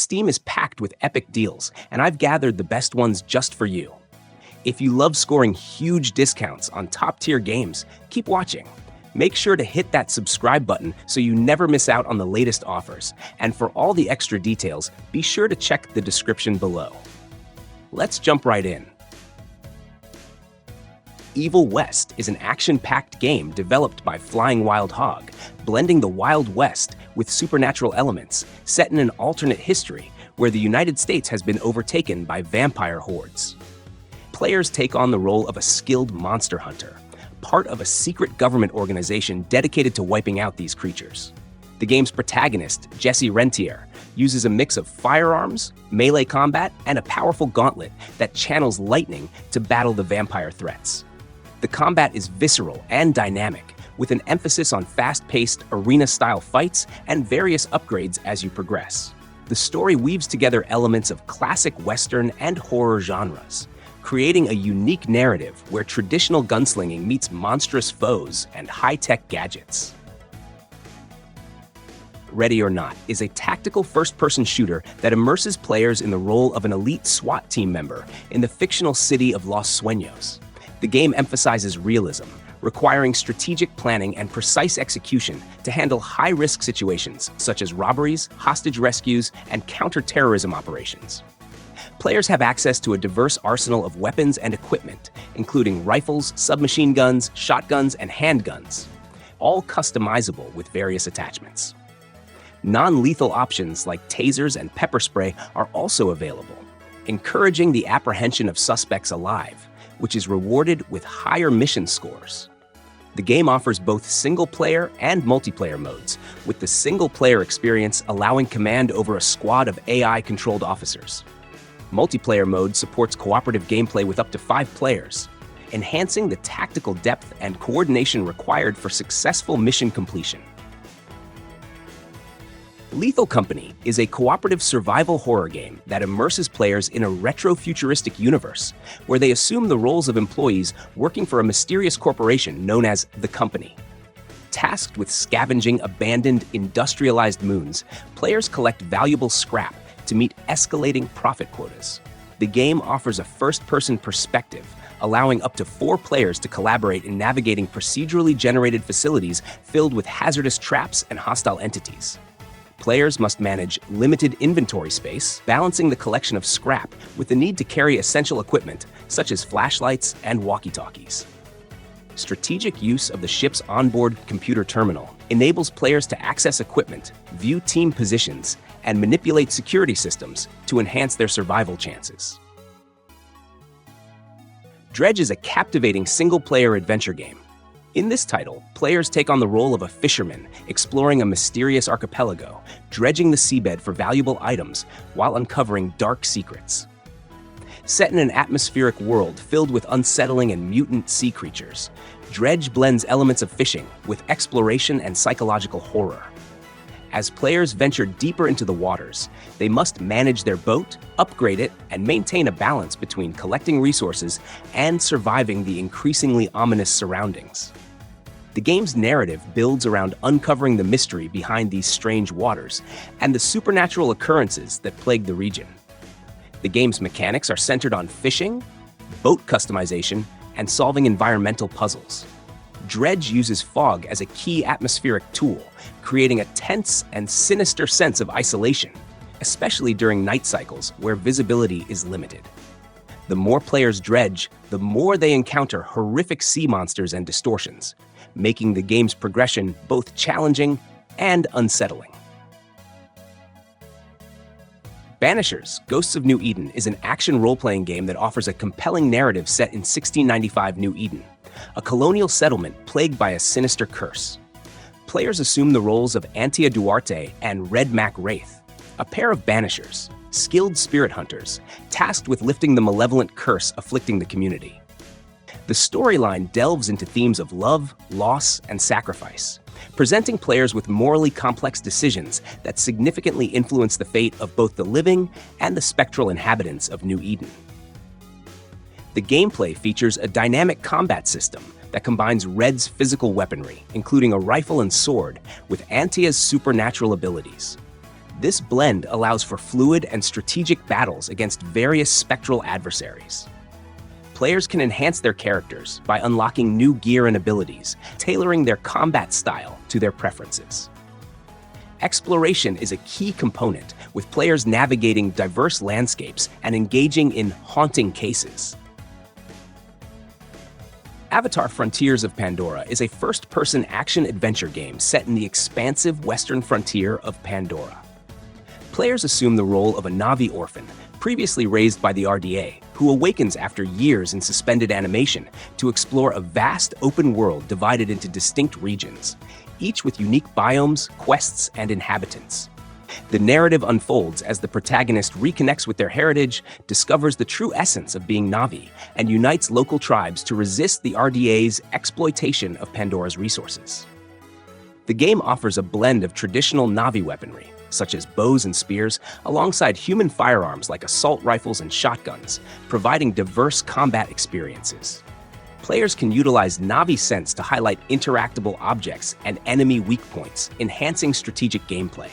Steam is packed with epic deals, and I've gathered the best ones just for you. If you love scoring huge discounts on top-tier games, keep watching. Make sure to hit that subscribe button so you never miss out on the latest offers. And for all the extra details, be sure to check the description below. Let's jump right in. Evil West is an action-packed game developed by Flying Wild Hog, blending the Wild West with supernatural elements, set in an alternate history where the United States has been overtaken by vampire hordes. Players take on the role of a skilled monster hunter, part of a secret government organization dedicated to wiping out these creatures. The game's protagonist, Jesse Rentier, uses a mix of firearms, melee combat, and a powerful gauntlet that channels lightning to battle the vampire threats. The combat is visceral and dynamic, with an emphasis on fast-paced, arena-style fights and various upgrades as you progress. The story weaves together elements of classic Western and horror genres, creating a unique narrative where traditional gunslinging meets monstrous foes and high-tech gadgets. Ready or Not is a tactical first-person shooter that immerses players in the role of an elite SWAT team member in the fictional city of Los Sueños. The game emphasizes realism, requiring strategic planning and precise execution to handle high-risk situations such as robberies, hostage rescues, and counter-terrorism operations. Players have access to a diverse arsenal of weapons and equipment, including rifles, submachine guns, shotguns, and handguns, all customizable with various attachments. Non-lethal options like tasers and pepper spray are also available, encouraging the apprehension of suspects alive, which is rewarded with higher mission scores. The game offers both single-player and multiplayer modes, with the single-player experience allowing command over a squad of AI-controlled officers. Multiplayer mode supports cooperative gameplay with up to 5 players, enhancing the tactical depth and coordination required for successful mission completion. Lethal Company is a cooperative survival horror game that immerses players in a retro-futuristic universe, where they assume the roles of employees working for a mysterious corporation known as The Company. Tasked with scavenging abandoned, industrialized moons, players collect valuable scrap to meet escalating profit quotas. The game offers a first-person perspective, allowing up to 4 players to collaborate in navigating procedurally generated facilities filled with hazardous traps and hostile entities. Players must manage limited inventory space, balancing the collection of scrap with the need to carry essential equipment such as flashlights and walkie-talkies. Strategic use of the ship's onboard computer terminal enables players to access equipment, view team positions, and manipulate security systems to enhance their survival chances. DREDGE is a captivating single-player adventure game. In this title, players take on the role of a fisherman exploring a mysterious archipelago, dredging the seabed for valuable items while uncovering dark secrets. Set in an atmospheric world filled with unsettling and mutant sea creatures, DREDGE blends elements of fishing with exploration and psychological horror. As players venture deeper into the waters, they must manage their boat, upgrade it, and maintain a balance between collecting resources and surviving the increasingly ominous surroundings. The game's narrative builds around uncovering the mystery behind these strange waters and the supernatural occurrences that plague the region. The game's mechanics are centered on fishing, boat customization, and solving environmental puzzles. DREDGE uses fog as a key atmospheric tool, creating a tense and sinister sense of isolation, especially during night cycles where visibility is limited. The more players dredge, the more they encounter horrific sea monsters and distortions, making the game's progression both challenging and unsettling. Banishers: Ghosts of New Eden is an action role-playing game that offers a compelling narrative set in 1695 New Eden, a colonial settlement plagued by a sinister curse. Players assume the roles of Antia Duarte and Red Mac Wraith, a pair of Banishers, skilled spirit hunters, tasked with lifting the malevolent curse afflicting the community. The storyline delves into themes of love, loss, and sacrifice, presenting players with morally complex decisions that significantly influence the fate of both the living and the spectral inhabitants of New Eden. The gameplay features a dynamic combat system that combines Red's physical weaponry, including a rifle and sword, with Antia's supernatural abilities. This blend allows for fluid and strategic battles against various spectral adversaries. Players can enhance their characters by unlocking new gear and abilities, tailoring their combat style to their preferences. Exploration is a key component, with players navigating diverse landscapes and engaging in haunting cases. Avatar: Frontiers of Pandora is a first-person action-adventure game set in the expansive western frontier of Pandora. Players assume the role of a Na'vi orphan, previously raised by the RDA, who awakens after years in suspended animation to explore a vast open world divided into distinct regions, each with unique biomes, quests, and inhabitants. The narrative unfolds as the protagonist reconnects with their heritage, discovers the true essence of being Na'vi, and unites local tribes to resist the RDA's exploitation of Pandora's resources. The game offers a blend of traditional Na'vi weaponry, such as bows and spears, alongside human firearms like assault rifles and shotguns, providing diverse combat experiences. Players can utilize Na'vi sense to highlight interactable objects and enemy weak points, enhancing strategic gameplay.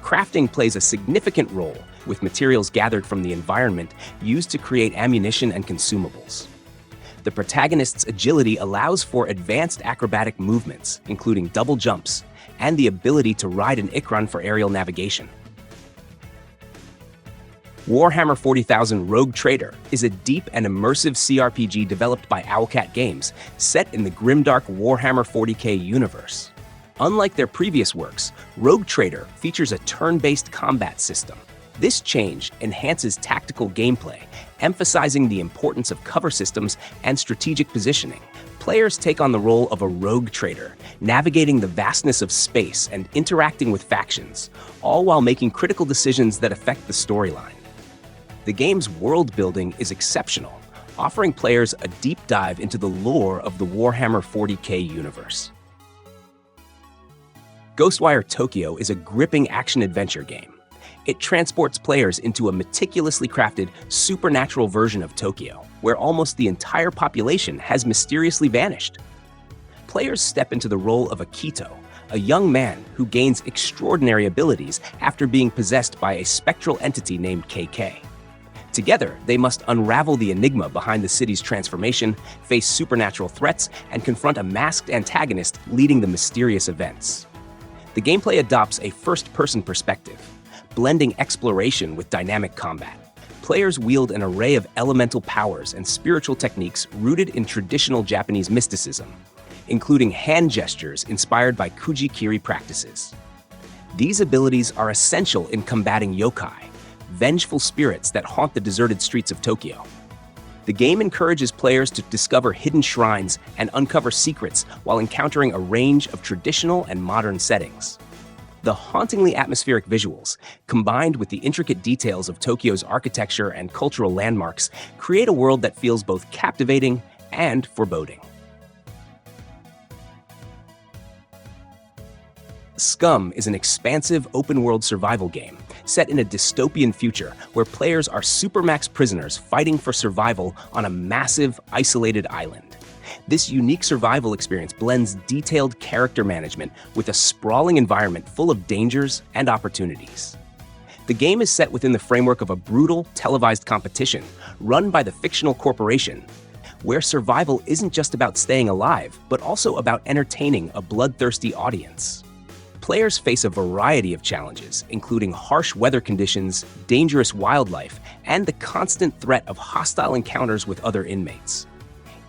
Crafting plays a significant role, with materials gathered from the environment used to create ammunition and consumables. The protagonist's agility allows for advanced acrobatic movements, including double jumps, and the ability to ride an Ikran for aerial navigation. Warhammer 40,000 Rogue Trader is a deep and immersive CRPG developed by Owlcat Games, set in the grimdark Warhammer 40k universe. Unlike their previous works, Rogue Trader features a turn-based combat system. This change enhances tactical gameplay, emphasizing the importance of cover systems and strategic positioning. Players take on the role of a rogue trader, navigating the vastness of space and interacting with factions, all while making critical decisions that affect the storyline. The game's world building is exceptional, offering players a deep dive into the lore of the Warhammer 40k universe. Ghostwire Tokyo is a gripping action-adventure game. It transports players into a meticulously crafted, supernatural version of Tokyo, where almost the entire population has mysteriously vanished. Players step into the role of Akito, a young man who gains extraordinary abilities after being possessed by a spectral entity named KK. Together, they must unravel the enigma behind the city's transformation, face supernatural threats, and confront a masked antagonist leading the mysterious events. The gameplay adopts a first-person perspective, blending exploration with dynamic combat. Players wield an array of elemental powers and spiritual techniques rooted in traditional Japanese mysticism, including hand gestures inspired by Kuji-kiri practices. These abilities are essential in combating yokai, vengeful spirits that haunt the deserted streets of Tokyo. The game encourages players to discover hidden shrines and uncover secrets while encountering a range of traditional and modern settings. The hauntingly atmospheric visuals, combined with the intricate details of Tokyo's architecture and cultural landmarks, create a world that feels both captivating and foreboding. SCUM is an expansive open-world survival game set in a dystopian future where players are supermax prisoners fighting for survival on a massive, isolated island. This unique survival experience blends detailed character management with a sprawling environment full of dangers and opportunities. The game is set within the framework of a brutal, televised competition run by the fictional corporation, where survival isn't just about staying alive, but also about entertaining a bloodthirsty audience. Players face a variety of challenges, including harsh weather conditions, dangerous wildlife, and the constant threat of hostile encounters with other inmates.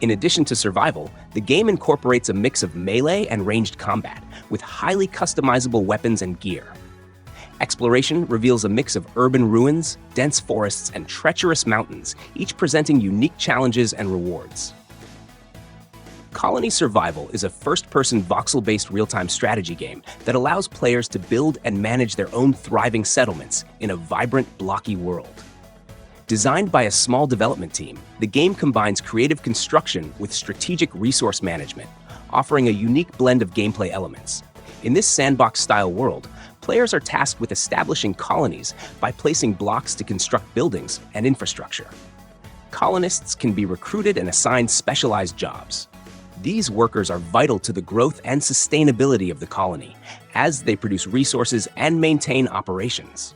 In addition to survival, the game incorporates a mix of melee and ranged combat, with highly customizable weapons and gear. Exploration reveals a mix of urban ruins, dense forests, and treacherous mountains, each presenting unique challenges and rewards. Colony Survival is a first-person voxel-based real-time strategy game that allows players to build and manage their own thriving settlements in a vibrant, blocky world. Designed by a small development team, the game combines creative construction with strategic resource management, offering a unique blend of gameplay elements. In this sandbox-style world, players are tasked with establishing colonies by placing blocks to construct buildings and infrastructure. Colonists can be recruited and assigned specialized jobs. These workers are vital to the growth and sustainability of the colony, as they produce resources and maintain operations.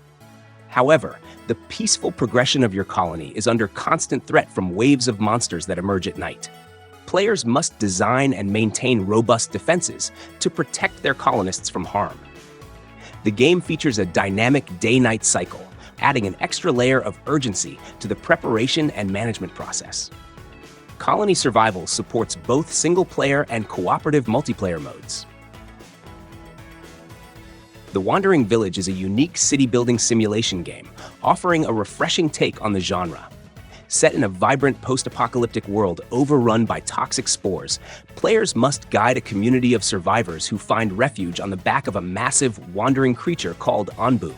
However, the peaceful progression of your colony is under constant threat from waves of monsters that emerge at night. Players must design and maintain robust defenses to protect their colonists from harm. The game features a dynamic day-night cycle, adding an extra layer of urgency to the preparation and management process. Colony Survival supports both single-player and cooperative multiplayer modes. The Wandering Village is a unique city-building simulation game, offering a refreshing take on the genre. Set in a vibrant post-apocalyptic world overrun by toxic spores, players must guide a community of survivors who find refuge on the back of a massive, wandering creature called Onbu.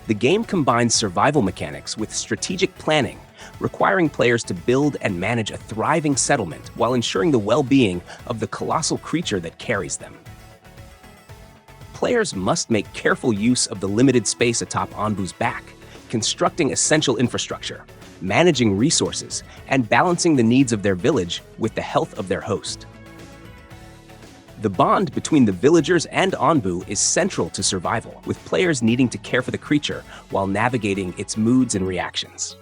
The game combines survival mechanics with strategic planning, requiring players to build and manage a thriving settlement while ensuring the well-being of the colossal creature that carries them. Players must make careful use of the limited space atop Onbu's back, constructing essential infrastructure, managing resources, and balancing the needs of their village with the health of their host. The bond between the villagers and Onbu is central to survival, with players needing to care for the creature while navigating its moods and reactions.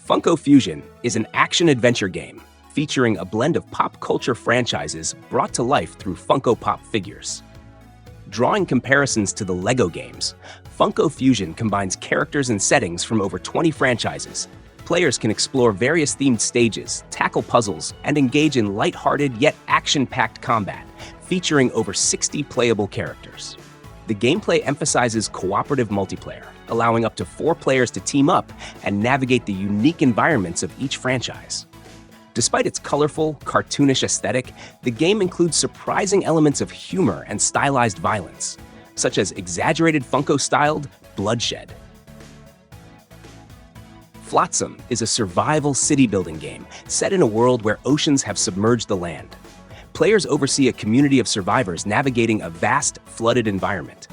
Funko Fusion is an action-adventure game featuring a blend of pop culture franchises brought to life through Funko Pop figures. Drawing comparisons to the LEGO games, Funko Fusion combines characters and settings from over 20 franchises. Players can explore various themed stages, tackle puzzles, and engage in lighthearted yet action-packed combat, featuring over 60 playable characters. The gameplay emphasizes cooperative multiplayer, allowing up to 4 players to team up and navigate the unique environments of each franchise. Despite its colorful, cartoonish aesthetic, the game includes surprising elements of humor and stylized violence, such as exaggerated Funko-styled bloodshed. Flotsam is a survival city-building game set in a world where oceans have submerged the land. Players oversee a community of survivors navigating a vast, flooded environment.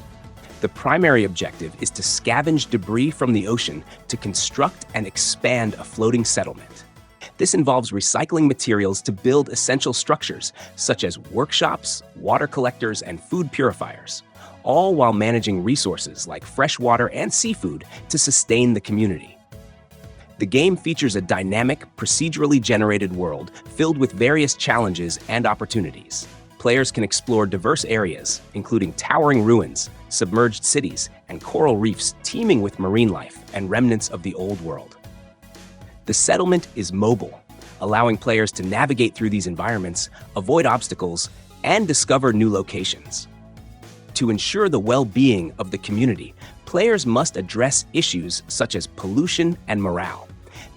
The primary objective is to scavenge debris from the ocean to construct and expand a floating settlement. This involves recycling materials to build essential structures, such as workshops, water collectors, and food purifiers, all while managing resources like fresh water and seafood to sustain the community. The game features a dynamic, procedurally generated world filled with various challenges and opportunities. Players can explore diverse areas, including towering ruins, submerged cities, and coral reefs teeming with marine life and remnants of the old world. The settlement is mobile, allowing players to navigate through these environments, avoid obstacles, and discover new locations. To ensure the well-being of the community, players must address issues such as pollution and morale.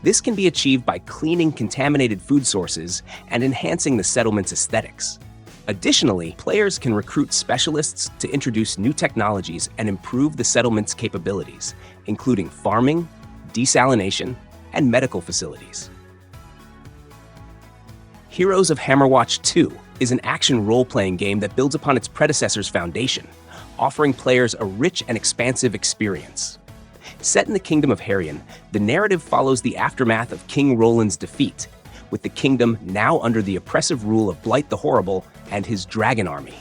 This can be achieved by cleaning contaminated food sources and enhancing the settlement's aesthetics. Additionally, players can recruit specialists to introduce new technologies and improve the settlement's capabilities, including farming, desalination, and medical facilities. Heroes of Hammerwatch II is an action role-playing game that builds upon its predecessor's foundation, offering players a rich and expansive experience. Set in the Kingdom of Harion, the narrative follows the aftermath of King Roland's defeat, with the kingdom now under the oppressive rule of Blight the Horrible and his dragon army.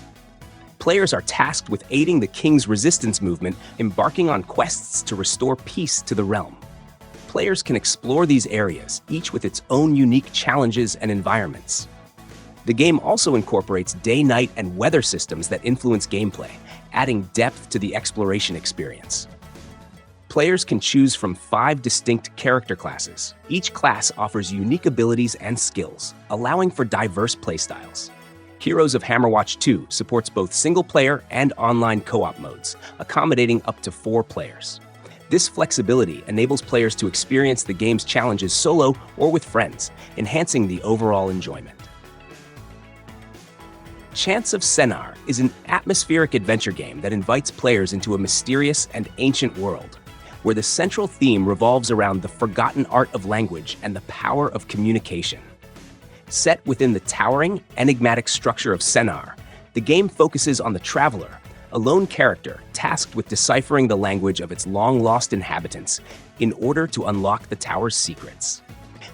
Players are tasked with aiding the king's resistance movement, embarking on quests to restore peace to the realm. Players can explore these areas, each with its own unique challenges and environments. The game also incorporates day, night, and weather systems that influence gameplay, adding depth to the exploration experience. Players can choose from 5 distinct character classes. Each class offers unique abilities and skills, allowing for diverse playstyles. Heroes of Hammerwatch II supports both single-player and online co-op modes, accommodating up to 4 players. This flexibility enables players to experience the game's challenges solo or with friends, enhancing the overall enjoyment. Chants of Sennaar is an atmospheric adventure game that invites players into a mysterious and ancient world, where the central theme revolves around the forgotten art of language and the power of communication. Set within the towering, enigmatic structure of Sennaar, the game focuses on the traveler, a lone character tasked with deciphering the language of its long-lost inhabitants in order to unlock the tower's secrets.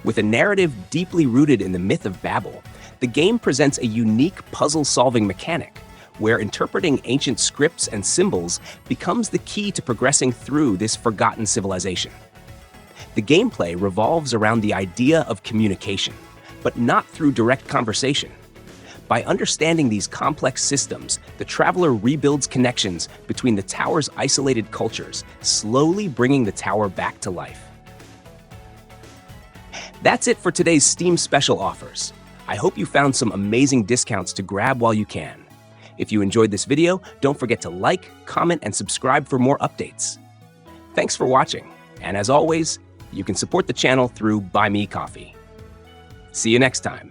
With a narrative deeply rooted in the myth of Babel, the game presents a unique puzzle-solving mechanic, where interpreting ancient scripts and symbols becomes the key to progressing through this forgotten civilization. The gameplay revolves around the idea of communication, but not through direct conversation. By understanding these complex systems, the traveler rebuilds connections between the tower's isolated cultures, slowly bringing the tower back to life. That's it for today's Steam special offers. I hope you found some amazing discounts to grab while you can. If you enjoyed this video, don't forget to like, comment, and subscribe for more updates. Thanks for watching, and as always, you can support the channel through Buy Me Coffee. See you next time.